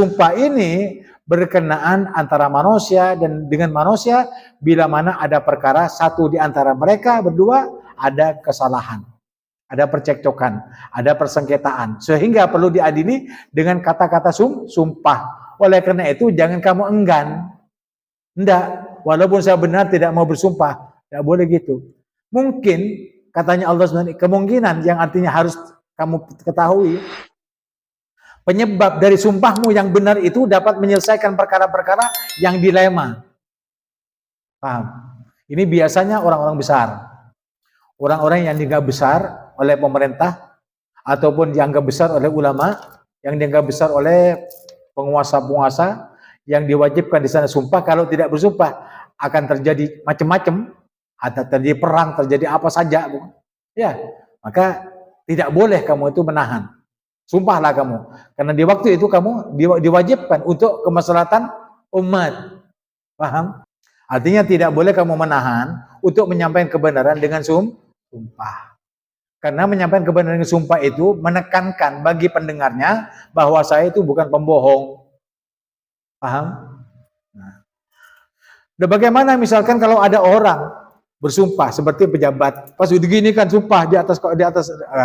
Sumpah ini berkenaan antara manusia dan dengan manusia bila mana ada perkara satu di antara mereka berdua ada kesalahan, ada percekcokan, ada persengketaan, sehingga perlu diadili dengan kata-kata sumpah. Oleh karena itu jangan kamu enggan. Enggak, walaupun saya benar tidak mau bersumpah, tidak boleh gitu. Mungkin katanya Allah SWT, kemungkinan yang artinya harus kamu ketahui, penyebab dari sumpahmu yang benar itu dapat menyelesaikan perkara-perkara yang dilema. Paham? Ini biasanya orang-orang besar. Orang-orang yang dianggap besar oleh pemerintah, ataupun dianggap besar oleh ulama, yang dianggap besar oleh penguasa-penguasa, yang diwajibkan di sana sumpah. Kalau tidak bersumpah akan terjadi macam-macam, ada terjadi perang, terjadi apa saja. Ya, maka tidak boleh kamu itu menahan. Sumpahlah kamu, karena di waktu itu kamu diwajibkan untuk kemaslahatan umat. Paham? Artinya tidak boleh kamu menahan untuk menyampaikan kebenaran dengan sumpah. Karena menyampaikan kebenaran dengan sumpah itu menekankan bagi pendengarnya bahwa saya itu bukan pembohong. Paham? Nah, bagaimana misalkan kalau ada orang bersumpah seperti pejabat, pas begini kan sumpah di atas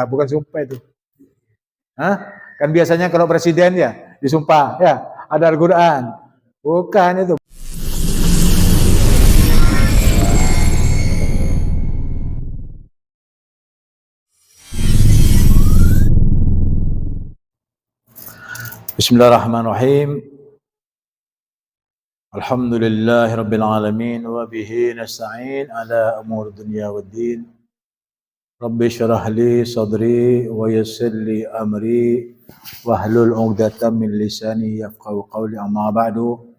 bukan sumpah itu. Hah? Kan biasanya kalau presiden ya disumpah, ya ada Al-Quran. Bukan itu. Bismillahirrahmanirrahim. Alhamdulillahirabbil alamin wa bihi nasta'in ala umur dunya waddin. Rabbi syrah li sadri wa yassir li amri wahlul 'uqdatam min lisani yafqahu qawli, amma ba'du.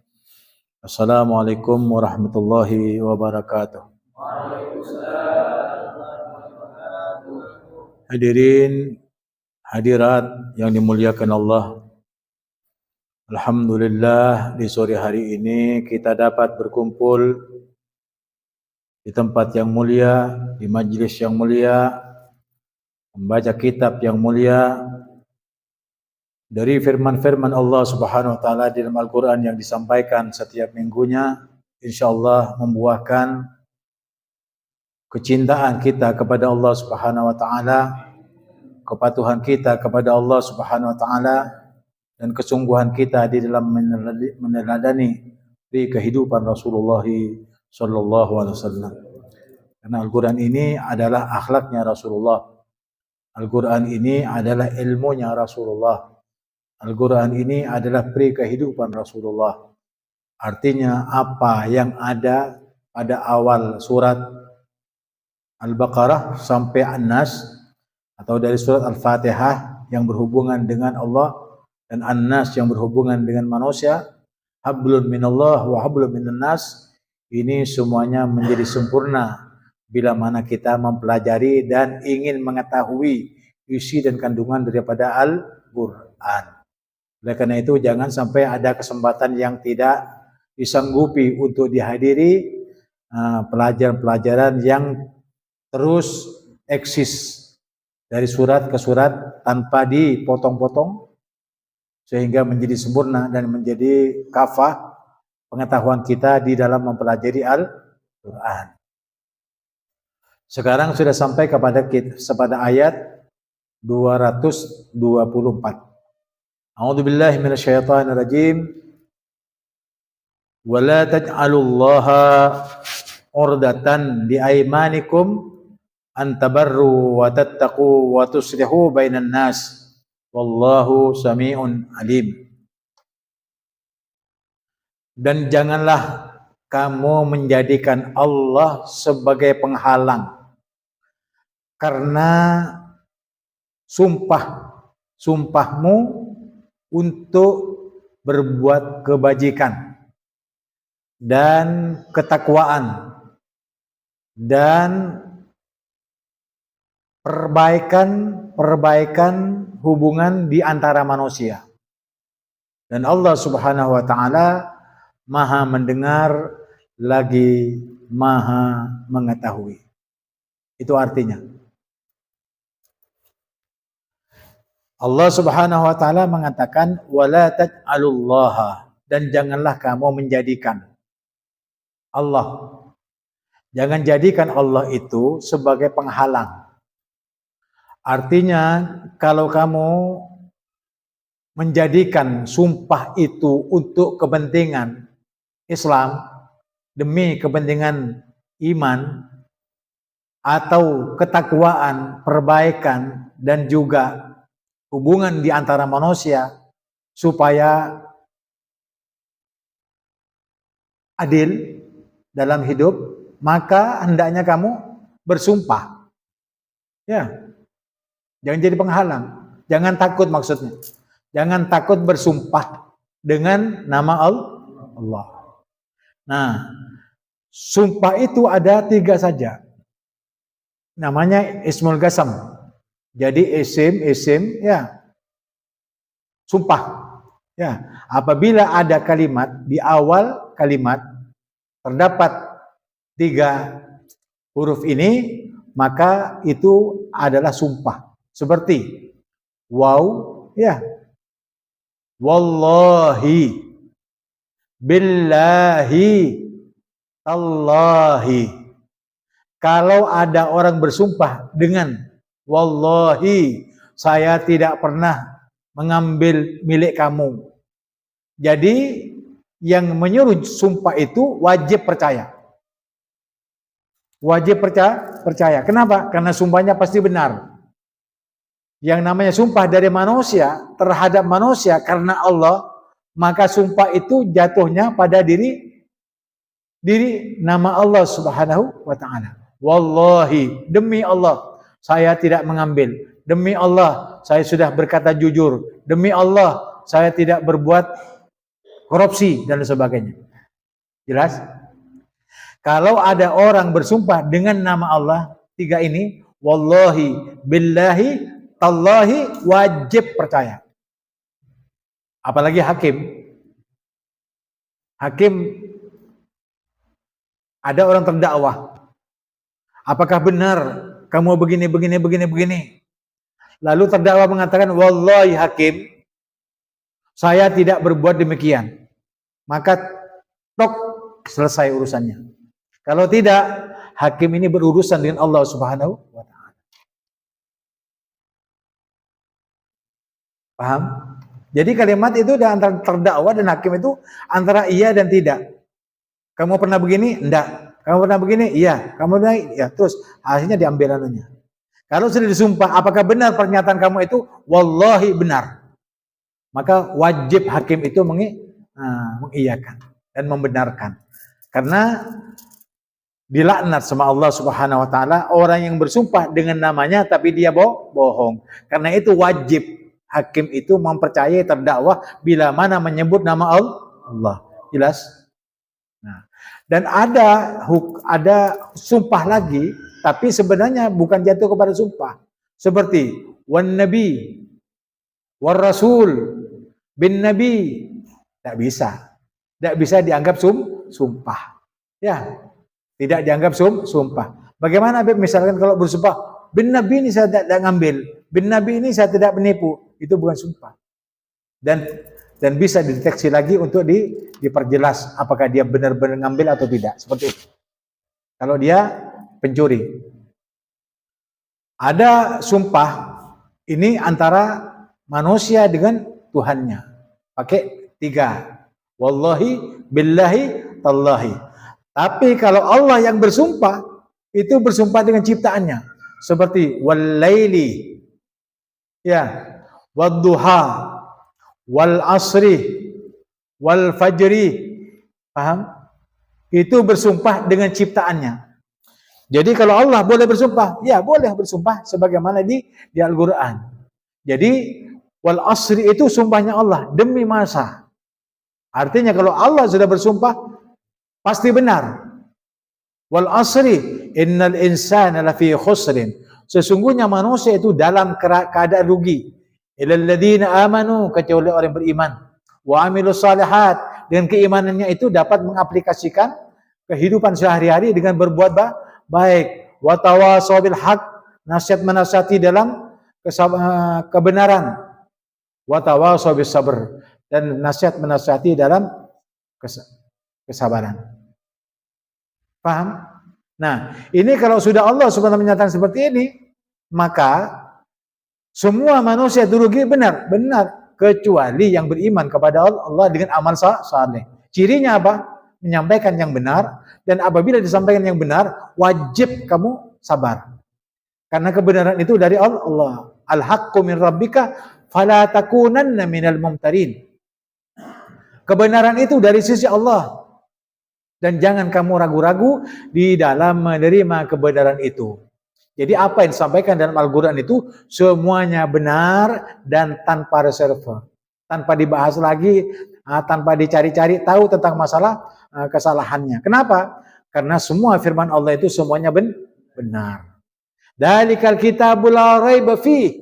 Assalamualaikum warahmatullahi wabarakatuh. Hadirin hadirat yang dimuliakan Allah, alhamdulillah di sore hari ini kita dapat berkumpul di tempat yang mulia, di majlis yang mulia, membaca kitab yang mulia dari firman-firman Allah Subhanahu wa taala di dalam Al-Qur'an yang disampaikan setiap minggunya, insyaallah membuahkan kecintaan kita kepada Allah Subhanahu wa taala, kepatuhan kita kepada Allah Subhanahu wa taala, dan kesungguhan kita di dalam meneladani di kehidupan Rasulullah sallallahu alaihi wasallam. Karena Al-Qur'an ini adalah akhlaknya Rasulullah. Al-Qur'an ini adalah ilmunya Rasulullah. Al-Qur'an ini adalah peri kehidupan Rasulullah. Artinya apa yang ada pada awal surat Al-Baqarah sampai An-Nas, atau dari surat Al-Fatihah yang berhubungan dengan Allah, dan An-Nas yang berhubungan dengan manusia, hablun minallah wa hablun minan nas, ini semuanya menjadi sempurna bila mana kita mempelajari dan ingin mengetahui isi dan kandungan daripada Al-Quran. Oleh karena itu jangan sampai ada kesempatan yang tidak disanggupi untuk dihadiri pelajaran-pelajaran yang terus eksis dari surat ke surat tanpa dipotong-potong, sehingga menjadi sempurna dan menjadi kafah pengetahuan kita di dalam mempelajari Al-Quran. Sekarang sudah sampai kepada ayat 224. A'udzubillahi minasyaitonirrajim. Wala taj'alullaha urdatan liaymanikum an tabarru wa tattaqu wa tuslihu bainan nas. Wallahu sami'un alim. Dan janganlah kamu menjadikan Allah sebagai penghalang karena sumpahmu untuk berbuat kebajikan dan ketakwaan dan perbaikan hubungan di antara manusia. Dan Allah Subhanahu wa taala Maha mendengar lagi Maha mengetahui. Itu artinya. Allah Subhanahu wa taala mengatakan wala taj'alullaha, dan janganlah kamu menjadikan Allah. Jangan jadikan Allah itu sebagai penghalang. Artinya kalau kamu menjadikan sumpah itu untuk kepentingan Islam, demi kepentingan iman atau ketakwaan, perbaikan, dan juga hubungan di antara manusia supaya adil dalam hidup, maka hendaknya kamu bersumpah. Ya, jangan jadi penghalang. Jangan takut maksudnya. Jangan takut bersumpah dengan nama Allah. Nah, sumpah itu ada 3 saja. Namanya ismul qasam. Jadi isim ya. Sumpah. Ya, apabila ada kalimat di awal kalimat terdapat 3 huruf ini, maka itu adalah sumpah. Seperti waw, ya. Wallahi, billahi, tallahi. Kalau ada orang bersumpah dengan wallahi, saya tidak pernah mengambil milik kamu. Jadi yang menyuruh sumpah itu wajib percaya. Wajib percaya. Kenapa? Karena sumpahnya pasti benar. Yang namanya sumpah dari manusia terhadap manusia karena Allah, maka sumpah itu jatuhnya pada diri nama Allah Subhanahu wa taala. Wallahi, demi Allah saya tidak mengambil. Demi Allah saya sudah berkata jujur. Demi Allah saya tidak berbuat korupsi dan sebagainya. Jelas? Kalau ada orang bersumpah dengan nama Allah 3 ini, wallahi, billahi, tallahi, wajib percaya. Apalagi hakim. Hakim, ada orang terdakwa. Apakah benar kamu begini? Lalu terdakwa mengatakan, wallahi hakim, saya tidak berbuat demikian. Maka tok, selesai urusannya. Kalau tidak, hakim ini berurusan dengan Allah Subhanahu wa taala. Paham? Jadi kalimat itu antara terdakwa dan hakim itu antara iya dan tidak. Kamu pernah begini? Enggak. Kamu pernah begini? Iya. Kamu pernah? Ya. Terus hasilnya diambil anunya. Kalau sudah disumpah, apakah benar pernyataan kamu itu? Wallahi benar. Maka wajib hakim itu mengiyakan dan membenarkan. Karena dilaknat sama Allah Subhanahu wa taala orang yang bersumpah dengan namanya tapi dia bohong. Karena itu wajib hakim itu mempercayai terdakwa bila mana menyebut nama Allah. Jelas? Nah, dan ada sumpah lagi, tapi sebenarnya bukan jatuh kepada sumpah. Seperti wan nabi, war rasul, bin nabi. Tidak bisa. Tidak bisa dianggap sumpah. Ya, tidak dianggap sumpah. Bagaimana misalkan kalau bersumpah, bin nabi ini saya tidak ngambil, bin nabi ini saya tidak menipu. Itu bukan sumpah. Dan bisa dideteksi lagi untuk diperjelas apakah dia benar-benar ngambil atau tidak. Seperti itu. Kalau dia pencuri. Ada sumpah ini antara manusia dengan Tuhannya. Pakai 3. Wallahi, billahi, tallahi. Tapi kalau Allah yang bersumpah, itu bersumpah dengan ciptaannya. Seperti wal-laili, ya, wad-duha, wal-asri, wal-fajri. Paham? Itu bersumpah dengan ciptaannya. Jadi kalau Allah boleh bersumpah, ya boleh bersumpah sebagaimana di Al-Quran. Jadi wal-asri itu sumpahnya Allah demi masa. Artinya kalau Allah sudah bersumpah, pasti benar. Wal asri innal insana lafi khusrin. Sesungguhnya manusia itu dalam keadaan rugi. Illal ladzina amanu, kecuali orang beriman. Wa amilus salihat, dengan keimanannya itu dapat mengaplikasikan kehidupan sehari-hari dengan berbuat baik. Wa tawasaw bil haq, nasihat menasihati dalam kebenaran. wa tawassaw bis sabr, dan nasihat menasihati dalam kesabaran. Paham? Nah, ini kalau sudah Allah Subhanahu menyatakan seperti ini, maka semua manusia itu rugi, benar, kecuali yang beriman kepada Allah dengan amal saleh. Cirinya apa? Menyampaikan yang benar, dan apabila disampaikan yang benar, wajib kamu sabar. Karena kebenaran itu dari Allah. Al-haqqu min rabbika fala takunanna minal mumtarin. Kebenaran itu dari sisi Allah. Dan jangan kamu ragu-ragu di dalam menerima kebenaran itu. Jadi apa yang disampaikan dalam Al-Quran itu semuanya benar dan tanpa reserve. Tanpa dibahas lagi, tanpa dicari-cari tahu tentang masalah kesalahannya. Kenapa? Karena semua firman Allah itu semuanya benar. Dalikal kitabul la raiba fi.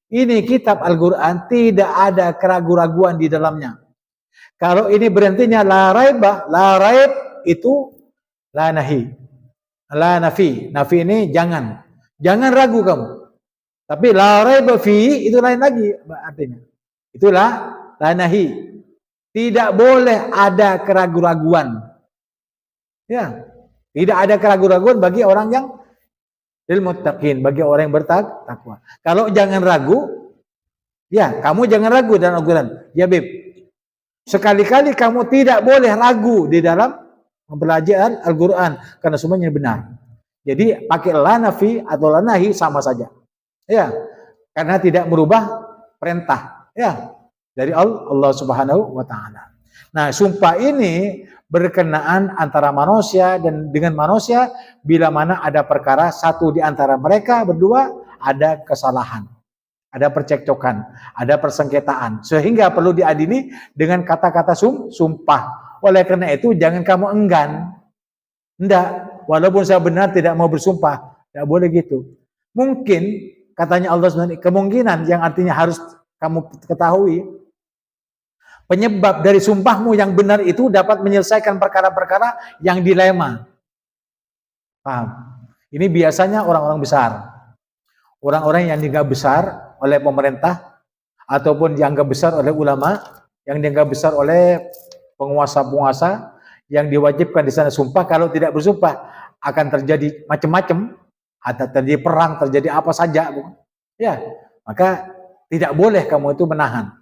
Ini kitab Al-Quran tidak ada keraguan-raguan di dalamnya. Kalau ini berhentinya la raib itu la nahi, la nafi. Nafi ini jangan ragu kamu. Tapi la raiba fi itu lain lagi artinya. Itulah la nahi. Tidak boleh ada keraguan-raguan. Ya, tidak ada keraguan-raguan bagi orang yang lil muttaqin, bagi orang yang bertakwa. Kalau jangan ragu, ya kamu jangan ragu dalam Al-Quran. Ya Beb, sekali-kali kamu tidak boleh ragu di dalam mempelajari Al-Quran, karena semuanya benar. Jadi pakai la nafi atau la nahi sama saja. Ya, karena tidak merubah perintah. Ya, dari Allah Subhanahu wa taala. Nah, sumpah ini berkenaan antara manusia dan dengan manusia bila mana ada perkara satu di antara mereka berdua ada kesalahan, ada percekcokan, ada persengketaan, sehingga perlu diadili dengan kata-kata sumpah. Oleh karena itu jangan kamu enggan. Enggak, walaupun saya benar tidak mau bersumpah, tidak boleh gitu. Mungkin katanya Allah SWT, kemungkinan yang artinya harus kamu ketahui, penyebab dari sumpahmu yang benar itu dapat menyelesaikan perkara-perkara yang dilema. Paham? Ini biasanya orang-orang besar. Orang-orang yang dianggap besar oleh pemerintah ataupun dianggap besar oleh ulama, yang dianggap besar oleh penguasa-penguasa, yang diwajibkan di sana sumpah. Kalau tidak bersumpah akan terjadi macam-macam, ada terjadi perang, terjadi apa saja, ya, maka tidak boleh kamu itu menahan.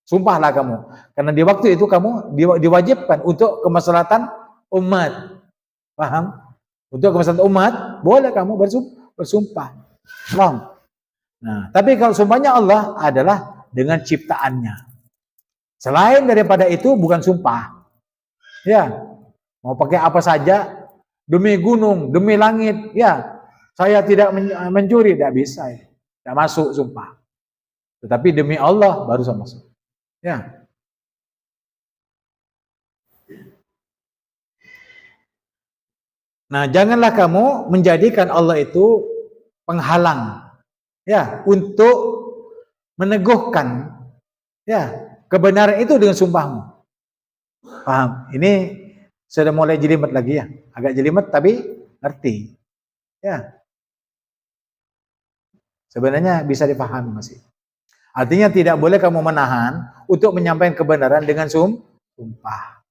Sumpahlah kamu, karena di waktu itu kamu diwajibkan untuk kemaslahatan umat. Paham? Untuk kemaslahatan umat boleh kamu bersumpah. Paham? Nah, tapi kalau sumpahnya Allah adalah dengan ciptaannya. Selain daripada itu bukan sumpah. Ya, mau pakai apa saja, demi gunung, demi langit, ya, saya tidak mencuri, tidak bisa, ya. Tidak masuk sumpah. Tetapi demi Allah baru saya masuk. Ya. Nah, janganlah kamu menjadikan Allah itu penghalang, ya, untuk meneguhkan, ya, kebenaran itu dengan sumpahmu. Paham? Ini sudah mulai jelimet lagi ya. Agak jelimet tapi ngerti. Ya. Sebenarnya bisa dipahami masih. Artinya tidak boleh kamu menahan untuk menyampaikan kebenaran dengan sumpah.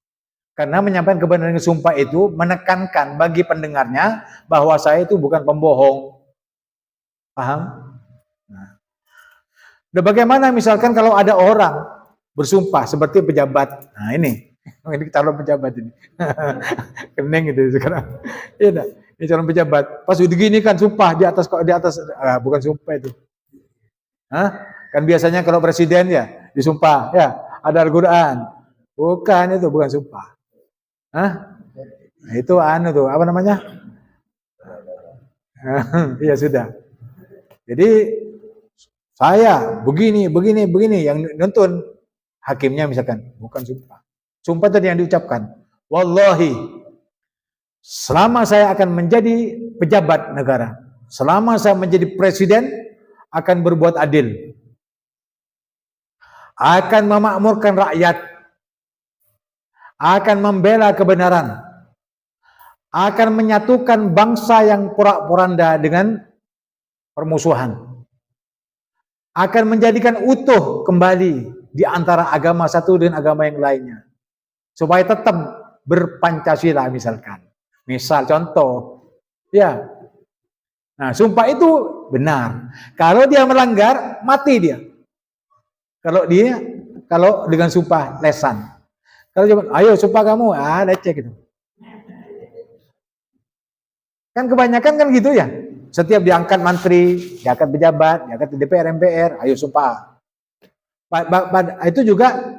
Karena menyampaikan kebenaran dengan sumpah itu menekankan bagi pendengarnya bahwa saya itu bukan pembohong. Paham? Nah. Dan bagaimana misalkan kalau ada orang bersumpah seperti pejabat. Nah, ini calon pejabat ini. Kening itu sekarang. Iya, ini calon pejabat. Pas begini kan sumpah di atas bukan sumpah itu. Hah? Kan biasanya kalau presiden ya disumpah, ya, ada Al-Quran. Bukan itu, bukan sumpah. Hah? Nah, itu tuh, apa namanya? Iya sudah. Jadi saya begini yang nuntun hakimnya misalkan, bukan sumpah. Sumpah tadi yang diucapkan. Wallahi, selama saya akan menjadi pejabat negara, selama saya menjadi presiden, akan berbuat adil, akan memakmurkan rakyat, akan membela kebenaran, akan menyatukan bangsa yang porak-poranda dengan permusuhan, akan menjadikan utuh kembali di antara agama satu dengan agama yang lainnya. Supaya tetap berpancasila misalkan. Misal contoh, ya. Nah, sumpah itu benar. Kalau dia melanggar, mati dia. Kalau dengan sumpah lesan. Kalau cuma, ayo sumpah kamu, leceh gitu. Kan kebanyakan kan gitu ya. Setiap diangkat menteri, diangkat pejabat, diangkat DPR, MPR, ayo sumpah. Itu juga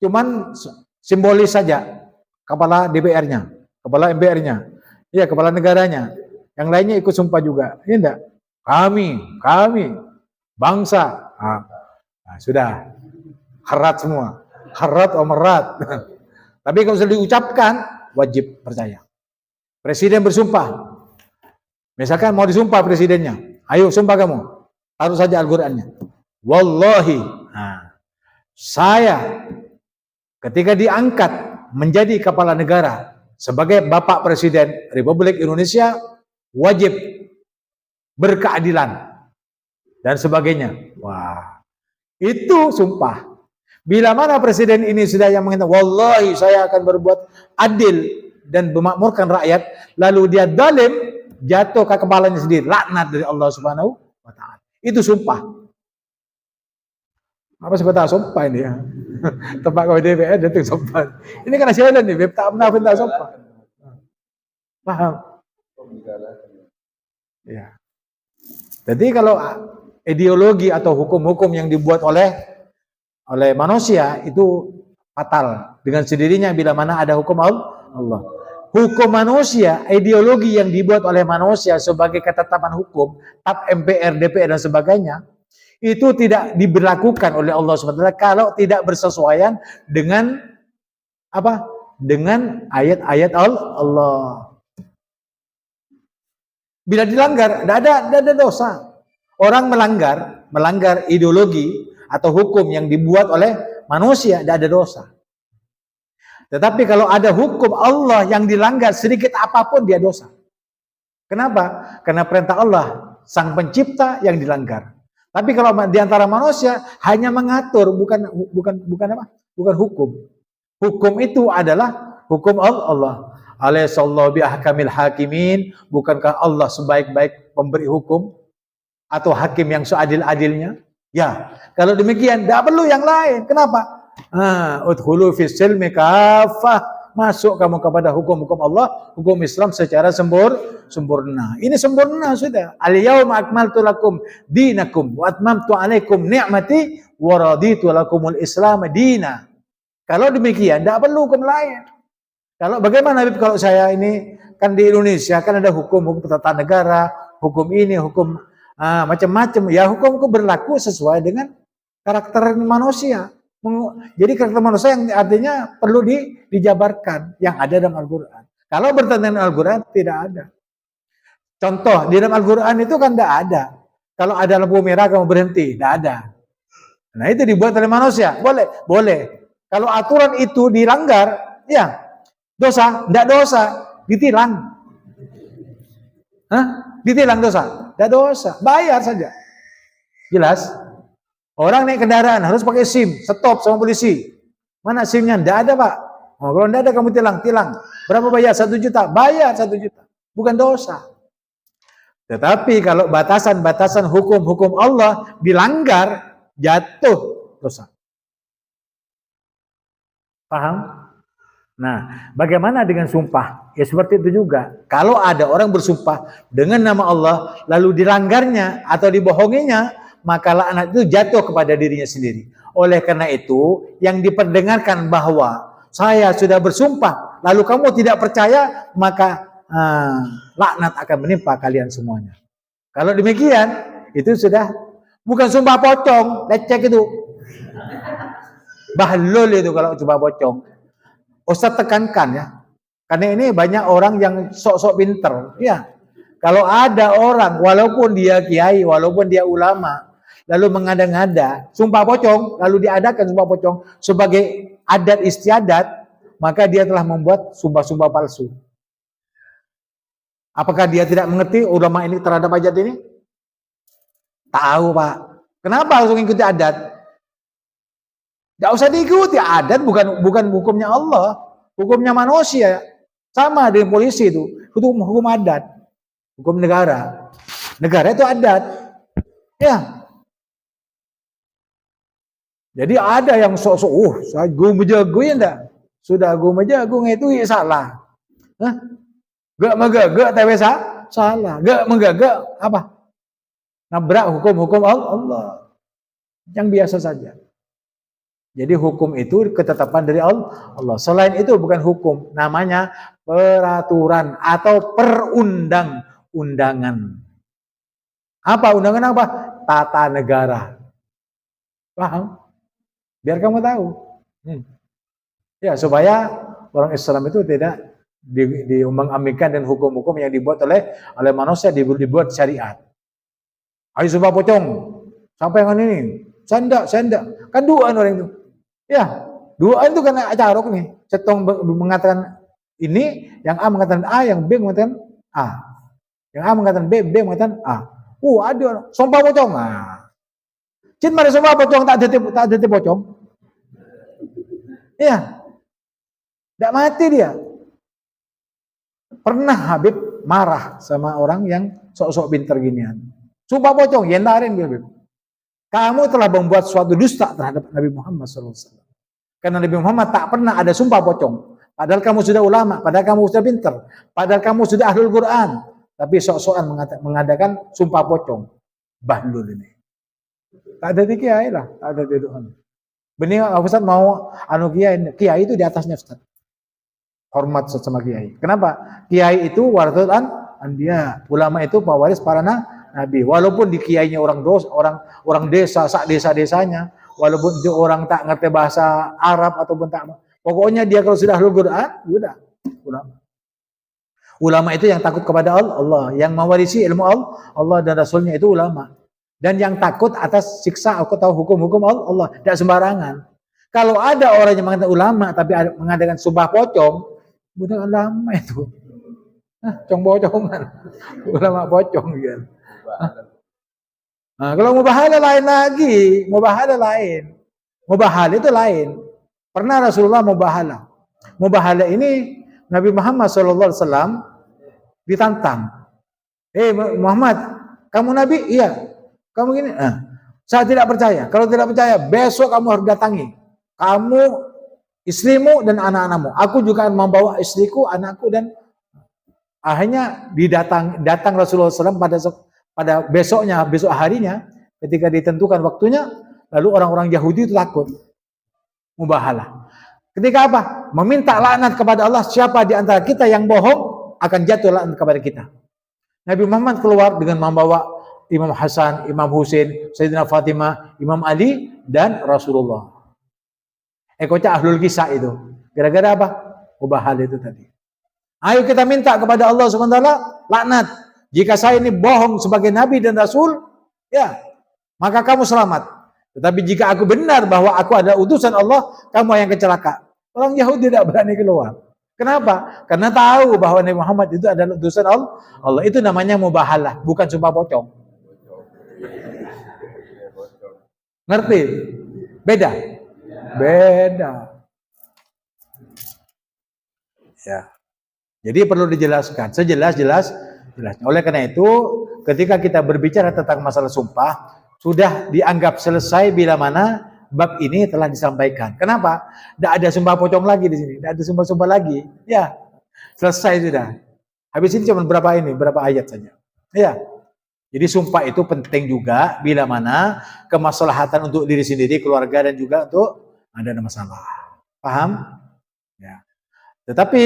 cuman simbolis saja. Kepala DPR-nya, kepala MPR-nya, ya kepala negaranya. Yang lainnya ikut sumpah juga. Ini enggak? Kami, bangsa. Nah, sudah. Harat semua. Harat omerat. Tapi kalau sudah diucapkan, wajib percaya. Presiden bersumpah. Misalkan mau disumpah presidennya. Ayo sumpah kamu. Taruh saja Al-Qur'annya. Wallahi. Nah, saya ketika diangkat menjadi kepala negara sebagai Bapak Presiden Republik Indonesia, wajib berkeadilan dan sebagainya. Wah, itu sumpah. Bila mana presiden ini sudah yang mengatakan, wallahi saya akan berbuat adil dan memakmurkan rakyat, lalu dia zalim, jatuh ke kepalanya sendiri, laknat dari Allah Subhanahu wa taala. Itu sumpah. Apa sebetulnya sumpah ini ya? Tempat kau DPR itu sumpah. Ini kan nasional nih, tak pernah minta sumpah. Paham? Ya. Jadi kalau ideologi atau hukum-hukum yang dibuat oleh manusia itu fatal dengan sendirinya bila mana ada hukum Allah. Hukum manusia, ideologi yang dibuat oleh manusia sebagai ketetapan hukum, TAP, MPR, DPR dan sebagainya, itu tidak diberlakukan oleh Allah SWT kalau tidak bersesuaian dengan apa? Dengan ayat-ayat Allah. Bila dilanggar, tidak ada dosa. Orang melanggar ideologi atau hukum yang dibuat oleh manusia, tidak ada dosa. Tetapi kalau ada hukum Allah yang dilanggar sedikit apapun, dia dosa. Kenapa? Karena perintah Allah, Sang Pencipta yang dilanggar. Tapi kalau di antara manusia hanya mengatur, bukan apa? Bukan hukum. Hukum itu adalah hukum Allah. Alaihissallahu biahkamil hakimin. Bukankah Allah sebaik-baik pemberi hukum atau hakim yang seadil-adilnya? Ya, kalau demikian tidak perlu yang lain. Kenapa? Udkhulu fis silmi kafah. Masuk kamu kepada hukum-hukum Allah, hukum Islam secara sempurna. Ini sempurna sudah. Al-yauma akmaltu lakum dinakum wa atmamtu alaikum ni'mati wa raditu lakumul Islam dina. Kalau demikian, tidak perlu hukum lain. Kalau bagaimana Habib, kalau saya ini kan di Indonesia kan ada hukum tata negara, hukum ini, hukum macam-macam. Ya hukum berlaku sesuai dengan karakter manusia. Jadi karakter manusia yang artinya perlu dijabarkan yang ada dalam Al-Quran. Kalau bertentangan dengan Al-Quran tidak ada. Contoh di dalam Al-Quran itu kan tidak ada. Kalau ada lampu merah kamu berhenti, tidak ada. Nah itu dibuat oleh manusia, boleh. Kalau aturan itu dilanggar, ya dosa, tidak dosa, ditilang. Ditilang dosa, tidak dosa, bayar saja. Jelas? Orang naik kendaraan harus pakai SIM, stop sama polisi. Mana SIM-nya? Tidak ada, Pak. Kalau tidak ada kamu tilang. Berapa bayar? 1 juta. Bayar 1 juta. Bukan dosa. Tetapi kalau batasan-batasan hukum-hukum Allah dilanggar, jatuh dosa. Paham? Nah, bagaimana dengan sumpah? Ya seperti itu juga. Kalau ada orang bersumpah dengan nama Allah, lalu dilanggarnya atau dibohonginya, maka laknat itu jatuh kepada dirinya sendiri. Oleh karena itu, yang diperdengarkan bahwa saya sudah bersumpah, lalu kamu tidak percaya, maka laknat akan menimpa kalian semuanya. Kalau demikian, itu sudah bukan sumpah pocong, lecek itu. Bahlul itu kalau sumpah pocong. Ustaz tekankan ya, karena ini banyak orang yang sok-sok pinter. Ya, kalau ada orang, walaupun dia kiai, walaupun dia ulama, lalu mengada-ngada sumpah pocong, lalu diadakan sumpah pocong sebagai adat istiadat, maka dia telah membuat sumpah-sumpah palsu. Apakah dia tidak mengerti ulama ini terhadap adat ini? Tahu, Pak. Kenapa harus mengikuti adat? Tidak usah diikuti, adat bukan hukumnya Allah, hukumnya manusia. Sama dengan polisi itu, hukum adat, hukum negara. Negara itu adat. Ya. Jadi ada yang sok-sok, saya jago ya enggak. Sudah gue menjagung itu ya salah. Hah? Gak megagak tapi salah. Gak megagak apa? Nabrak hukum-hukum Allah. Yang biasa saja. Jadi hukum itu ketetapan dari Allah. Selain itu bukan hukum, namanya peraturan atau perundang-undangan. Apa undangan apa? Tata negara. Paham? Biar kamu tahu. Ya, supaya orang Islam itu tidak diumbang-ambingkan dan hukum-hukum yang dibuat oleh manusia dibuat syariat. Ayo sumpah pocong. Sampai yang ini. Saya enggak. Kan duaan orang itu. Ya, duaan itu kan acarok nih. Cetong mengatakan ini, yang A mengatakan A, yang B mengatakan A. Yang A mengatakan B, B mengatakan A. Ada sumpah pocong. Nah. Cint mari sumpah pocong tak ada pocong. Iya. Tidak mati dia. Pernah Habib marah sama orang yang sok-sok pinter ginian. Sumpah pocong, yendarin dia Habib. Kamu telah membuat suatu dusta terhadap Nabi Muhammad SAW. Karena Nabi Muhammad tak pernah ada sumpah pocong. Padahal kamu sudah ulama, padahal kamu sudah pinter, padahal kamu sudah ahlul Quran. Tapi sok-sokan mengadakan sumpah pocong. Bahlul ini. Tak ada di kiai lah, tak ada di Tuhan. Benih Ustaz mau kiai itu di atasnya Ustaz. Hormat sama kiai. Kenapa? Kiai itu warathul anbiya. Ulama itu pewaris para nabi. Walaupun di kiainya orang desa, sak desa-desanya, walaupun dia orang tak ngerti bahasa Arab ataupun tak, pokoknya dia kalau sudah ahlul Quran, sudah ulama. Ulama itu yang takut kepada Allah, yang mewarisi ilmu Allah dan Rasulnya itu ulama. Dan yang takut atas siksa atau hukum-hukum Allah, tidak sembarangan. Kalau ada orang yang mengatakan ulama tapi mengadakan sumpah pocong, bukan ulama itu. Cong-bocongan. Ulama pocong gitu. Nah, kalau mubahalah lain lagi, mubahalah lain. Mubahalah itu lain. Pernah Rasulullah mubahalah. Mubahalah ini Nabi Muhammad SAW ditantang. Muhammad, kamu Nabi? Iya. Kamu gini? Saya tidak percaya. Kalau tidak percaya, besok kamu harus datangi. Kamu, istrimu dan anak-anakmu. Aku juga akan membawa istriku, anakku dan akhirnya datang Rasulullah SAW pada besok harinya, ketika ditentukan waktunya, lalu orang-orang Yahudi itu takut. Mubahalah. Ketika apa? Meminta laknat kepada Allah, siapa di antara kita yang bohong akan jatuh laknat kepada kita. Nabi Muhammad keluar dengan membawa Imam Hasan, Imam Husain, Sayyidina Fatimah, Imam Ali dan Rasulullah. Kocak ahlul kisah itu. Gara-gara apa? Mubahalah itu tadi. Ayo kita minta kepada Allah SWT laknat. Jika saya ini bohong sebagai Nabi dan Rasul, ya, maka kamu selamat. Tetapi jika aku benar bahwa aku adalah utusan Allah, kamu yang kecelaka. Orang Yahudi tidak berani keluar. Kenapa? Karena tahu bahwa Nabi Muhammad itu adalah utusan Allah. Itu namanya mubahalah, bukan sumpah pocong. Ngerti? Beda? Beda. Ya. Jadi perlu dijelaskan sejelas-jelasnya. Oleh karena itu, ketika kita berbicara tentang masalah sumpah, sudah dianggap selesai bila mana bab ini telah disampaikan. Kenapa? Tidak ada sumpah pocong lagi di sini, tidak ada sumpah-sumpah lagi. Ya, selesai sudah. Habis ini cuma berapa ayat saja. Ya. Jadi sumpah itu penting juga bila mana kemaslahatan untuk diri sendiri, keluarga dan juga untuk ada masalah. Paham? Ya. Tetapi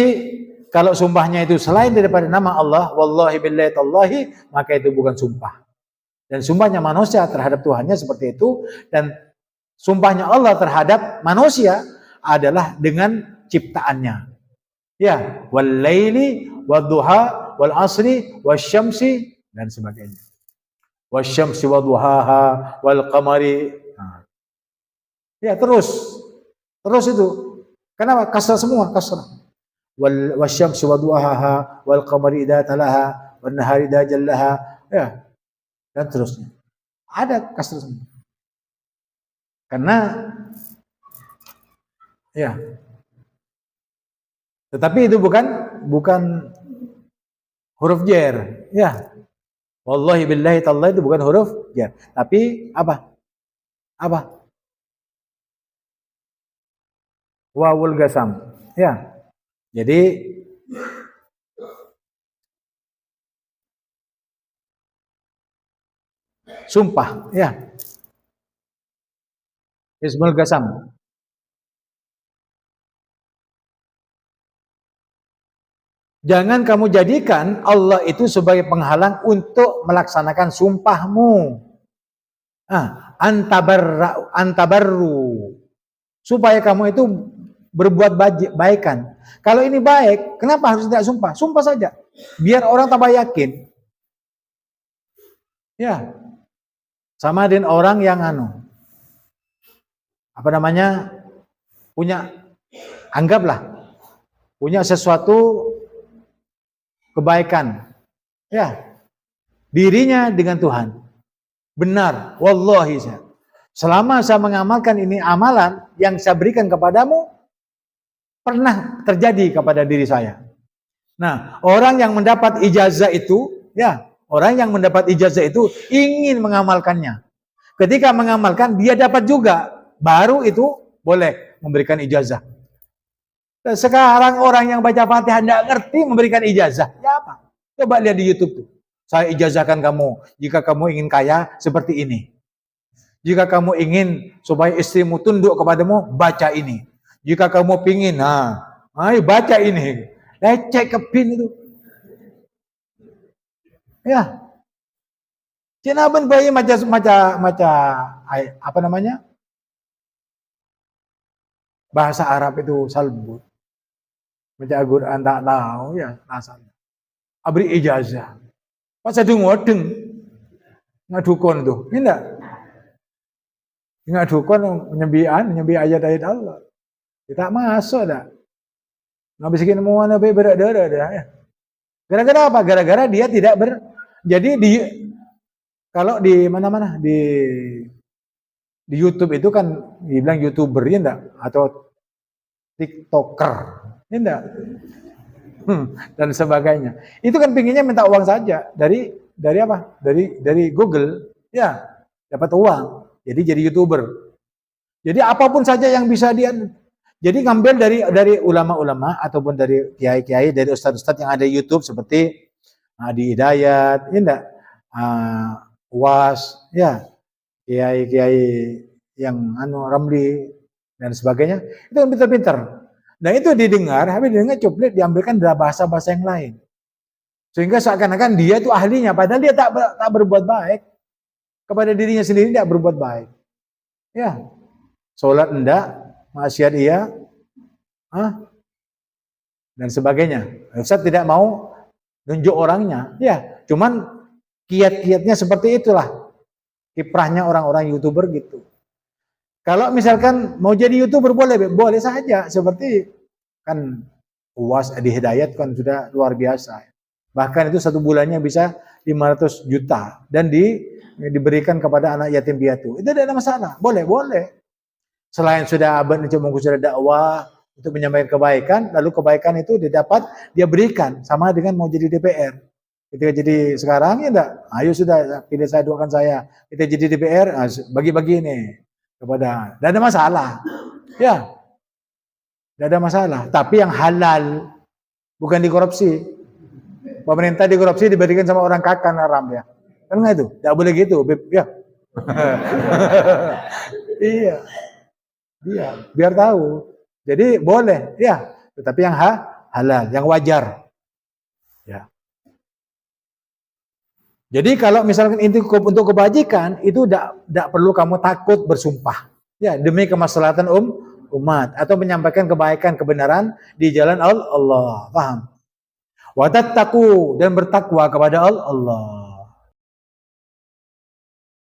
kalau sumpahnya itu selain daripada nama Allah, wallahi billahi tallahi, maka itu bukan sumpah. Dan sumpahnya manusia terhadap Tuhannya seperti itu, dan sumpahnya Allah terhadap manusia adalah dengan ciptaannya. Ya, wal laili wadduha wal asri wasyamsi dan sebagainya. Wasyamsi wadduhaha wal qamari. Ya, terus itu. Kenapa? Kasrah semua, kasrah. Wasyamsi wadduhaha wal qamari idza talaha wan nahari idza jallaha. Ya. Dan terusnya. Ada kasrah semua. Karena Ya. Tetapi itu bukan huruf jar. Ya. Wallahi billahi tallahi itu bukan huruf jar. Tapi apa? Apa? Wawul gasam. Ya. Jadi sumpah, ya. Ismul gasam. Jangan kamu jadikan Allah itu sebagai penghalang untuk melaksanakan sumpahmu. Antabarru. Supaya kamu itu berbuat baikan. Kalau ini baik, kenapa harus tidak sumpah? Sumpah saja. Biar orang tambah yakin. Ya. Sama dengan orang yang punya sesuatu kebaikan, ya, dirinya dengan Tuhan, benar, wallahi selama saya mengamalkan ini amalan yang saya berikan kepadamu, pernah terjadi kepada diri saya. Nah, orang yang mendapat ijazah itu, ya, orang yang mendapat ijazah itu ingin mengamalkannya. Ketika mengamalkan, dia dapat juga, baru itu boleh memberikan ijazah. Sekarang orang yang baca Fatihah tidak ngerti memberikan ijazah. Ya apa? Coba lihat di YouTube tuh. Saya ijazahkan kamu, jika kamu ingin kaya seperti ini. Jika kamu ingin supaya istrimu tunduk kepadamu, baca ini. Jika kamu pingin, ayo baca ini. Lecek kepin itu. Ya. Cina ben bayi maca bahasa Arab itu salbut. Baca Al-Quran tak tahu ya asalnya. Abri ijazah. Pas ada ngodeng ngadukon tuh, tidak. Ngadukon nyembi ayat-ayat Allah. Kita masuk dah. Ngabisikin semua nabi berada ya. Gara-gara apa? Gara-gara dia tidak jadi kalau di mana-mana di YouTube itu kan dibilang YouTuber ya enggak atau TikToker. Tidak. Dan sebagainya. Itu kan pinginnya minta uang saja dari apa? Dari Google, ya, dapat uang. Jadi YouTuber. Jadi apapun saja yang bisa dia jadi ngambil dari ulama-ulama ataupun dari kiai-kiai, dari ustadz-ustadz yang ada di YouTube seperti Adi Hidayat, ya enggak? UAS, ya. Kiai-kiai yang Ramli dan sebagainya. Itu kan pintar-pintar. Nah itu didengar, habis didengar cuplit diambilkan dalam bahasa-bahasa yang lain. Sehingga seakan-akan dia itu ahlinya, padahal dia tak berbuat baik. Kepada dirinya sendiri tidak berbuat baik. Ya, sholat enggak, maksiat iya, dan sebagainya. Ustaz tidak mau nunjuk orangnya, ya, cuman kiat-kiatnya seperti itulah. Kiprahnya orang-orang YouTuber gitu. Kalau misalkan mau jadi YouTuber boleh saja, seperti kan UAS Adi Hidayat kan sudah luar biasa. Bahkan itu 1 bulannya bisa 500 juta dan diberikan kepada anak yatim piatu. Itu tidak ada masalah, boleh. Selain sudah sudah dakwah untuk menyampaikan kebaikan, lalu kebaikan itu dia berikan sama dengan mau jadi DPR. Ketika jadi sekarang ya enggak, ayo sudah pilih saya, doakan saya. Kita jadi DPR, bagi-bagi ini. Kepada, tidak ada masalah, ya, tidak ada masalah. Tapi yang halal, bukan dikorupsi. Pemerintah dikorupsi diberikan sama orang kakan haram ya, kan nggak itu? Tidak boleh gitu, ya. Iya, biar tahu. Jadi boleh, ya. Tetapi yang halal, yang wajar, ya. Jadi kalau misalkan itu untuk kebajikan, itu tidak perlu kamu takut bersumpah. Ya, demi kemaslahatan umat atau menyampaikan kebaikan, kebenaran di jalan Allah. Paham? Wa tattaqu, dan bertakwa kepada Allah.